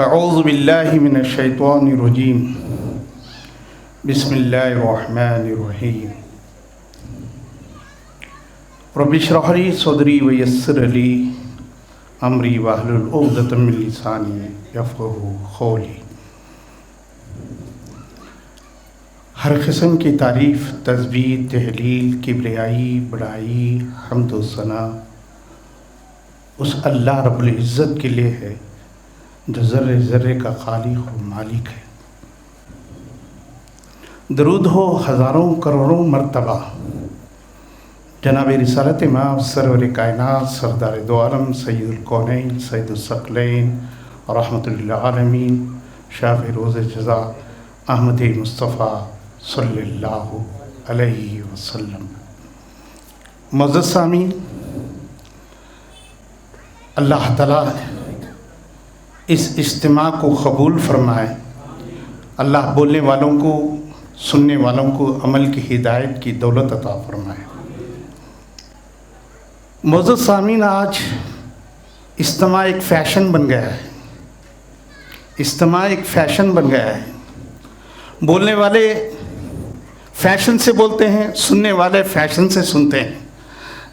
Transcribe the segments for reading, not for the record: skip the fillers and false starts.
اعوذ باللہ من الشیطان الرجیم بسم اللہ الرحمن الرحیم رب اشرح لی صدری ویسر لی امری واحلل عقدۃ من لسانی یفقہوا قولی۔ ہر قسم کی تعریف، تسبیح، تہلیل، کبریائی، بڑائی، حمد و ثنا اس اللہ رب العزت کے لیے ہے جو ذرے ذرے کا خالق و مالک ہے۔ درود ہو ہزاروں کروڑوں مرتبہ جناب رسالت امام سرور کائنات سردار دو عالم سید الکونین سید الثقلین رحمۃ للعالمین شافع روز جزا احمد مصطفیٰ صلی اللہ علیہ وسلم۔ معزز سامعین، اللہ تعالیٰ اس اجتماع کو قبول فرمائے۔ اللہ بولنے والوں کو، سننے والوں کو عمل کی ہدایت کی دولت عطا فرمائے۔ معزز سامعین، آج اجتماع ایک فیشن بن گیا ہے۔ اجتماع ایک فیشن بن گیا ہے۔ بولنے والے فیشن سے بولتے ہیں، سننے والے فیشن سے سنتے ہیں۔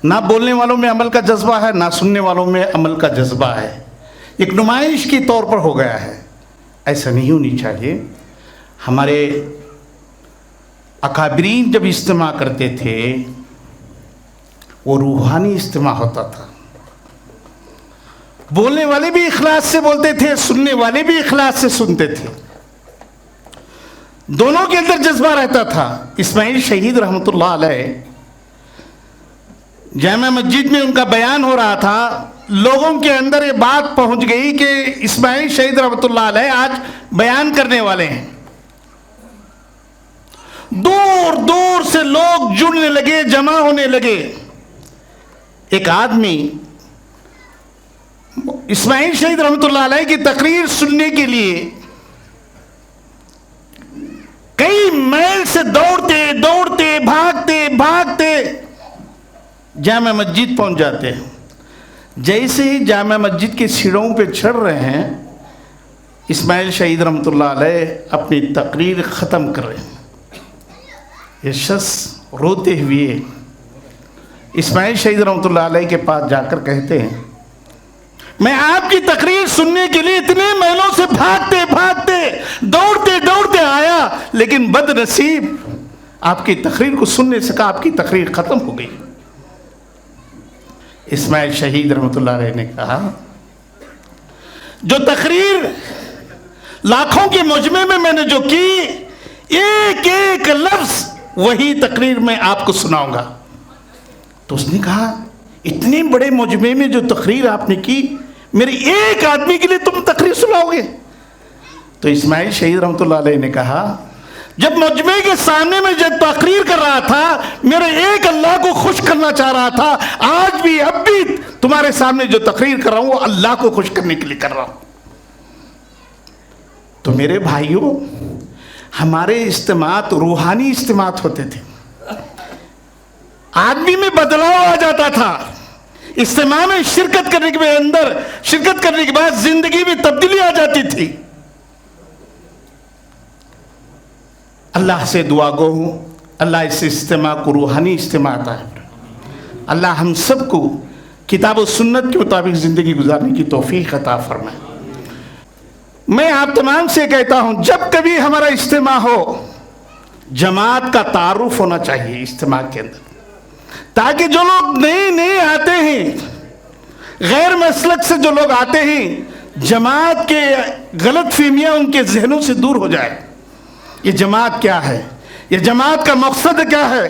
نہ بولنے والوں میں عمل کا جذبہ ہے، نہ سننے والوں میں عمل کا جذبہ ہے۔ ایک نمائش کی طور پر ہو گیا ہے۔ ایسا نہیں ہونی چاہیے۔ ہمارے اکابرین جب اجتماع کرتے تھے وہ روحانی اجتماع ہوتا تھا۔ بولنے والے بھی اخلاص سے بولتے تھے، سننے والے بھی اخلاص سے سنتے تھے، دونوں کے اندر جذبہ رہتا تھا۔ اسماعیل شہید رحمۃ اللہ علیہ جامع مسجد میں ان کا بیان ہو رہا تھا، لوگوں کے اندر یہ بات پہنچ گئی کہ اسماعیل شہید رحمۃ اللہ علیہ آج بیان کرنے والے ہیں۔ دور دور سے لوگ جڑنے لگے، جمع ہونے لگے۔ ایک آدمی اسماعیل شہید رحمۃ اللہ علیہ کی تقریر سننے کے لیے کئی میل سے دوڑتے دوڑتے بھاگتے جامع مسجد پہنچ جاتے ہیں۔ جیسے ہی جامع مسجد کی سیڑھیوں پہ چڑھ رہے ہیں، اسماعیل شہید رحمۃ اللہ علیہ اپنی تقریر ختم کر رہے ہیں۔ یہ شخص روتے ہوئے اسماعیل شہید رحمۃ اللہ علیہ کے پاس جا کر کہتے ہیں، میں آپ کی تقریر سننے کے لیے اتنے میلوں سے بھاگتے دوڑتے آیا، لیکن بد نصیب آپ کی تقریر کو سننے سے آپ کی تقریر ختم ہو گئی۔ اسماعیل شہید رحمۃ اللہ علیہ نے کہا، جو تقریر لاکھوں کے مجمع میں نے جو کی، ایک ایک لفظ وہی تقریر میں آپ کو سناؤں گا۔ تو اس نے کہا، اتنے بڑے مجمع میں جو تقریر آپ نے کی، میرے ایک آدمی کے لیے تم تقریر سناؤ گے؟ تو اسماعیل شہید رحمۃ اللہ علیہ نے کہا، جب مجمع کے سامنے میں جب تقریر کر رہا تھا، میرے ایک اللہ کو خوش کرنا چاہ رہا تھا، آج بھی اب بھی تمہارے سامنے جو تقریر کر رہا ہوں وہ اللہ کو خوش کرنے کے لیے کر رہا ہوں۔ تو میرے بھائیوں، ہمارے اجتماعات روحانی اجتماعات ہوتے تھے۔ آدمی میں بدلاؤ آ جاتا تھا۔ اجتماع میں شرکت کرنے کے بعد زندگی میں تبدیلی آ جاتی تھی۔ اللہ سے دعا گو ہوں، اللہ اس اجتماع کو روحانی اجتماع عطا ہے۔ اللہ ہم سب کو کتاب و سنت کے مطابق زندگی گزارنے کی توفیق عطا فرمائے۔ میں آپ تمام سے کہتا ہوں، جب کبھی ہمارا اجتماع ہو، جماعت کا تعارف ہونا چاہیے اجتماع کے اندر، تاکہ جو لوگ نئے آتے ہیں، غیر مسلک سے جو لوگ آتے ہیں، جماعت کے غلط فہمیاں ان کے ذہنوں سے دور ہو جائے۔ یہ جماعت کیا ہے؟ یہ جماعت کا مقصد کیا ہے؟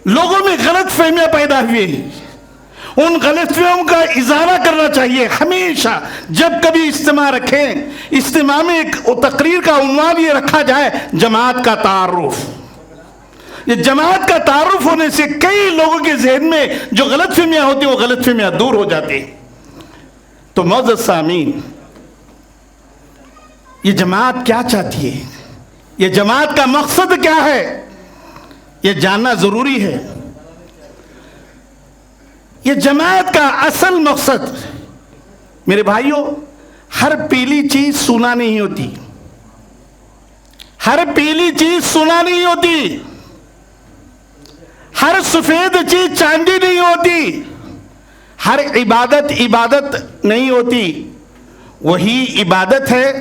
لوگوں میں غلط فہمیاں پیدا ہوئی ہیں، ان غلط فہمیوں کا ازالہ کرنا چاہیے۔ ہمیشہ جب کبھی اجتماع رکھیں، اجتماع میں ایک تقریر کا عنوان یہ رکھا جائے، جماعت کا تعارف۔ یہ جماعت کا تعارف ہونے سے کئی لوگوں کے ذہن میں جو غلط فہمیاں ہوتی ہیں وہ غلط فہمیاں دور ہو جاتی ہیں۔ تو معزز سامعین، یہ جماعت کیا چاہتی ہے؟ یہ جماعت کا مقصد کیا ہے؟ یہ جاننا ضروری ہے۔ یہ جماعت کا اصل مقصد میرے بھائیوں، ہر پیلی چیز سونا نہیں ہوتی، ہر پیلی چیز سونا نہیں ہوتی، ہر سفید چیز چاندی نہیں ہوتی، ہر عبادت عبادت نہیں ہوتی۔ وہی عبادت ہے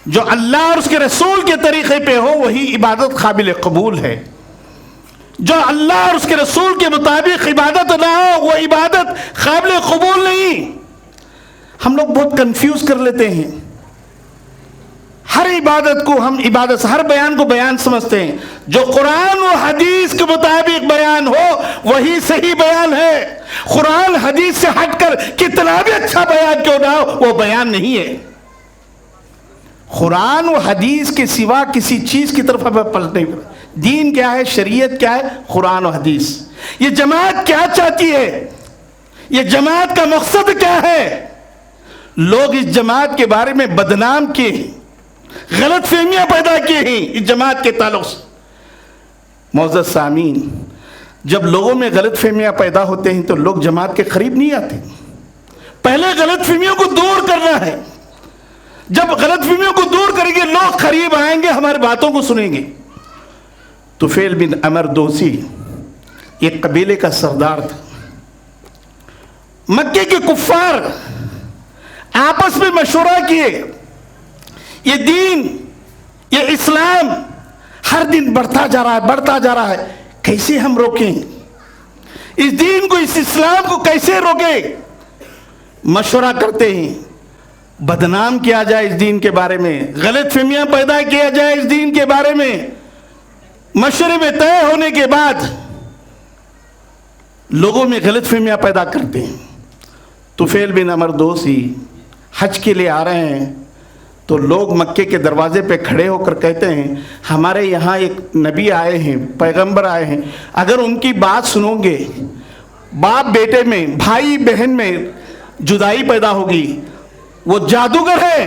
جو اللہ اور اس کے رسول کے طریقے پہ ہو، وہی عبادت قابل قبول ہے۔ جو اللہ اور اس کے رسول کے مطابق عبادت نہ ہو، وہ عبادت قابل قبول نہیں۔ ہم لوگ بہت کنفیوز کر لیتے ہیں، ہر عبادت کو ہم عبادت، ہر بیان کو بیان سمجھتے ہیں۔ جو قرآن و حدیث کے مطابق بیان ہو وہی صحیح بیان ہے۔ قرآن حدیث سے ہٹ کر کتنا بھی اچھا بیان کیوں نہ ہو، وہ بیان نہیں ہے۔ قرآن و حدیث کے سوا کسی چیز کی طرف ہمیں پلٹ نہیں۔ دین کیا ہے، شریعت کیا ہے، قرآن و حدیث۔ یہ جماعت کیا چاہتی ہے، یہ جماعت کا مقصد کیا ہے؟ لوگ اس جماعت کے بارے میں بدنام کیے ہیں، غلط فہمیاں پیدا کی ہیں اس جماعت کے تعلق سے۔ معزز سامعین، جب لوگوں میں غلط فہمیاں پیدا ہوتے ہیں تو لوگ جماعت کے قریب نہیں آتے۔ پہلے غلط فہمیوں کو دور کرنا ہے۔ جب غلط فہمیوں کو دور کریں گے لوگ قریب آئیں گے، ہماری باتوں کو سنیں گے۔ طفیل بن عمر دوسی ایک قبیلے کا سردار تھا۔ مکے کے کفار آپس میں مشورہ کیے، یہ دین، یہ اسلام ہر دن بڑھتا جا رہا ہے، بڑھتا جا رہا ہے، کیسے ہم روکیں اس دین کو، اس اسلام کو کیسے روکیں؟ مشورہ کرتے ہیں، بدنام کیا جائے اس دین کے بارے میں، غلط فہمیاں پیدا کیا جائے اس دین کے بارے میں۔ مشورے میں طے ہونے کے بعد لوگوں میں غلط فہمیاں پیدا کرتے ہیں۔ طفیل بن عمر دوسی حج کے لیے آ رہے ہیں تو لوگ مکے کے دروازے پہ کھڑے ہو کر کہتے ہیں ہمارے یہاں ایک نبی آئے ہیں، پیغمبر آئے ہیں، اگر ان کی بات سنو گے باپ بیٹے میں، بھائی بہن میں جدائی پیدا ہوگی۔ وہ جادوگر ہے،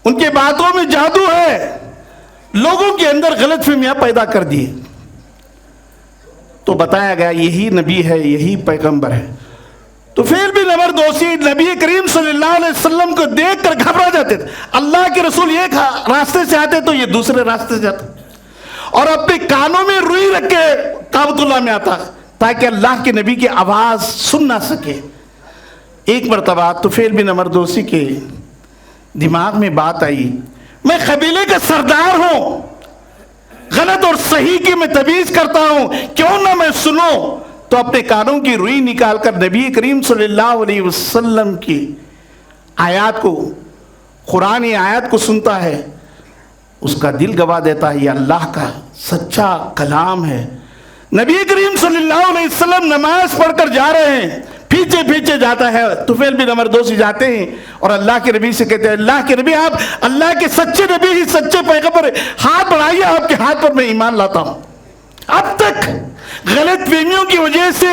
ان کے باتوں میں جادو ہے، لوگوں کے اندر غلط فہمیاں پیدا کر دی۔ تو بتایا گیا یہی نبی ہے، یہی پیغمبر ہے۔ تو پھر بھی عمر دوسی نبی کریم صلی اللہ علیہ وسلم کو دیکھ کر گھبرا جاتے تھے۔ اللہ کے رسول ایک راستے سے آتے تو یہ دوسرے راستے سے آتے، اور اپنے کانوں میں روئی رکھ کے کعبۃ اللہ میں آتا تاکہ اللہ کے نبی کی آواز سن نہ سکے۔ ایک مرتبہ طفیل بن عمر دوسی کے دماغ میں بات آئی، میں قبیلے کا سردار ہوں، غلط اور صحیح کی میں تمیز کرتا ہوں، کیوں نہ میں سنوں؟ تو اپنے کانوں کی روئی نکال کر نبی کریم صلی اللہ علیہ وسلم کی آیات کو، قرآن آیات کو سنتا ہے۔ اس کا دل گواہ دیتا ہے یہ اللہ کا سچا کلام ہے۔ نبی کریم صلی اللہ علیہ وسلم نماز پڑھ کر جا رہے ہیں، پیچھے پیچھے جاتا ہے، طفیل بن عمر دوسی جاتے ہیں اور اللہ کے نبی سے کہتے ہیں اللہ کے نبی، آپ اللہ کے سچے نبی ہی، سچے پیغمبر، ہاتھ بڑھائیے، آپ کے ہاتھ پر میں ایمان لاتا ہوں۔ اب تک غلط فہمیوں کی وجہ سے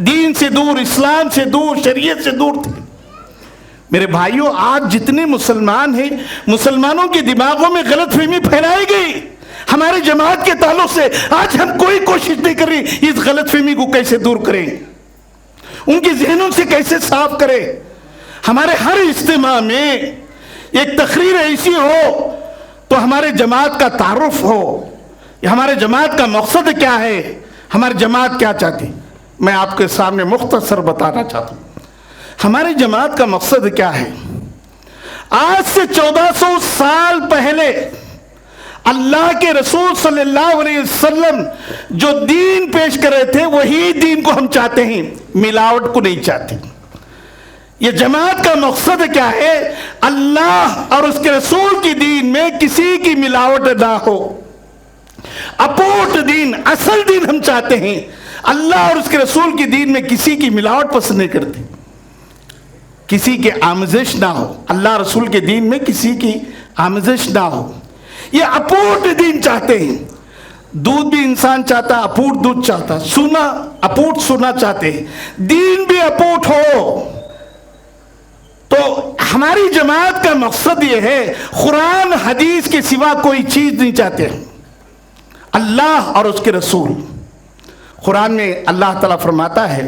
دین سے دور، اسلام سے دور، شریعت سے دور تھے۔ میرے بھائیوں، آج جتنے مسلمان ہیں، مسلمانوں کے دماغوں میں غلط فہمی پھیلائی گئی ہمارے جماعت کے تعلق سے۔ آج ہم کوئی کوشش نہیں کر رہی اس غلط فہمی کو کیسے دور کریں، ان کے ذہنوں سے کیسے صاف کریں۔ ہمارے ہر اجتماع میں ایک تقریر ایسی ہو تو ہمارے جماعت کا تعارف ہو، ہمارے جماعت کا مقصد کیا ہے، ہماری جماعت کیا چاہتی۔ میں آپ کے سامنے مختصر بتانا چاہتا ہوں ہماری جماعت کا مقصد کیا ہے۔ آج سے 1400 سال پہلے اللہ کے رسول صلی اللہ علیہ وسلم جو دین پیش کر رہے تھے وہی دین کو ہم چاہتے ہیں، ملاوٹ کو نہیں چاہتے۔ یہ جماعت کا مقصد کیا ہے؟ اللہ اور اس کے رسول کی دین میں کسی کی ملاوٹ نہ ہو، اپوٹ دین، اصل دین ہم چاہتے ہیں۔ اللہ اور اس کے رسول کی دین میں کسی کی ملاوٹ پسند نہیں کرتے، کسی کی آمیزش نہ ہو، اللہ رسول کے دین میں کسی کی آمیزش نہ ہو۔ یہ اپوٹ دین چاہتے ہیں۔ دودھ بھی انسان چاہتا، اپوٹ دودھ چاہتا، سونا اپوٹ سونا چاہتے ہیں، دین بھی اپوٹ ہو۔ تو ہماری جماعت کا مقصد یہ ہے، قرآن حدیث کے سوا کوئی چیز نہیں چاہتے ہیں، اللہ اور اس کے رسول۔ قرآن میں اللہ تعالیٰ فرماتا ہے